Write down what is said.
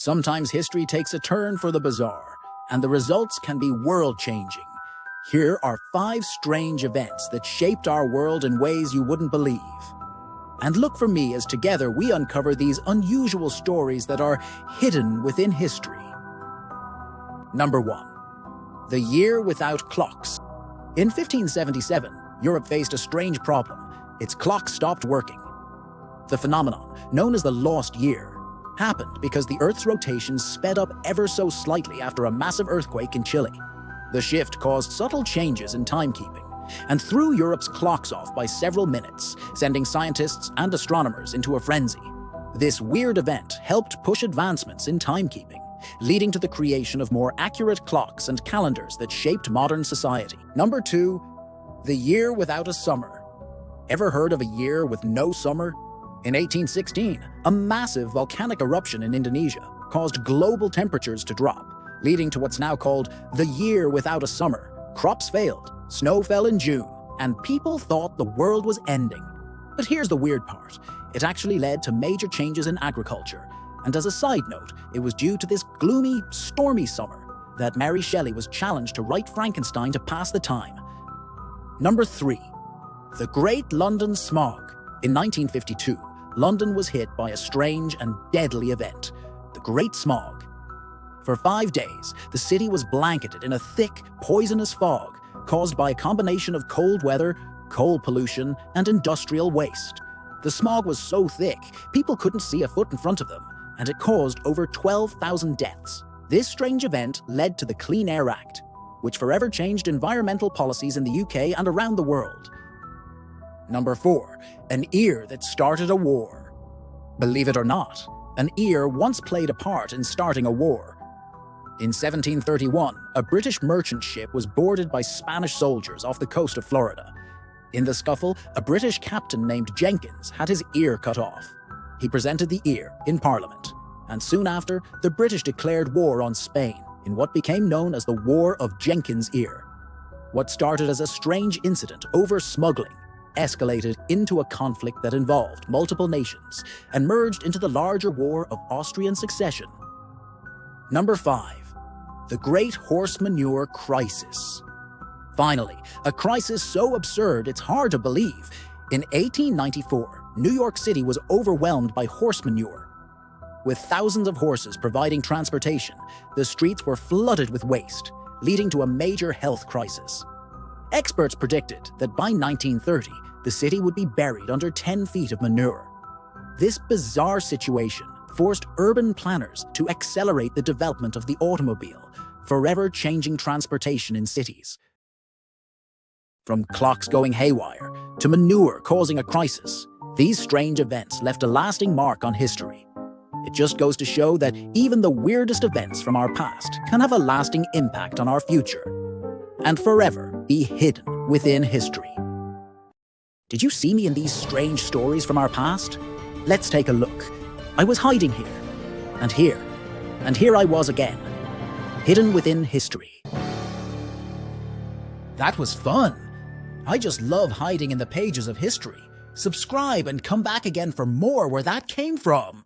Sometimes history takes a turn for the bizarre, and the results can be world-changing. Here are 5 strange events that shaped our world in ways you wouldn't believe. And look for me as together we uncover these unusual stories that are hidden within history. Number 1. The year without clocks. In 1577, Europe faced a strange problem. Its clock stopped working. The phenomenon, known as the lost year, happened because the Earth's rotation sped up ever so slightly after a massive earthquake in Chile. The shift caused subtle changes in timekeeping and threw Europe's clocks off by several minutes, sending scientists and astronomers into a frenzy. This weird event helped push advancements in timekeeping, leading to the creation of more accurate clocks and calendars that shaped modern society. Number 2. The year without a summer. Ever heard of a year with no summer? In 1816, a massive volcanic eruption in Indonesia caused global temperatures to drop, leading to what's now called the year without a summer. Crops failed, snow fell in June, and people thought the world was ending. But here's the weird part. It actually led to major changes in agriculture. And as a side note, it was due to this gloomy, stormy summer that Mary Shelley was challenged to write Frankenstein to pass the time. Number 3. The Great London Smog. In 1952, London was hit by a strange and deadly event, the Great Smog. For 5 days, the city was blanketed in a thick, poisonous fog caused by a combination of cold weather, coal pollution, and industrial waste. The smog was so thick, people couldn't see a foot in front of them, and it caused over 12,000 deaths. This strange event led to the Clean Air Act, which forever changed environmental policies in the UK and around the world. Number 4. An ear that started a war. Believe it or not, an ear once played a part in starting a war. In 1731, a British merchant ship was boarded by Spanish soldiers off the coast of Florida. In the scuffle, a British captain named Jenkins had his ear cut off. He presented the ear in Parliament, and soon after, the British declared war on Spain in what became known as the War of Jenkins' Ear. What started as a strange incident over smuggling escalated into a conflict that involved multiple nations and merged into the larger War of Austrian Succession. Number 5. The Great Horse Manure Crisis. Finally, a crisis so absurd it's hard to believe. In 1894, New York City was overwhelmed by horse manure. With thousands of horses providing transportation, the streets were flooded with waste, leading to a major health crisis. Experts predicted that by 1930, the city would be buried under 10 feet of manure. This bizarre situation forced urban planners to accelerate the development of the automobile, forever changing transportation in cities. From clocks going haywire to manure causing a crisis, these strange events left a lasting mark on history. It just goes to show that even the weirdest events from our past can have a lasting impact on our future and forever be hidden within history. Did you see me in these strange stories from our past? Let's take a look. I was hiding here, and here I was again, hidden within history. That was fun. I just love hiding in the pages of history. Subscribe and come back again for more where that came from.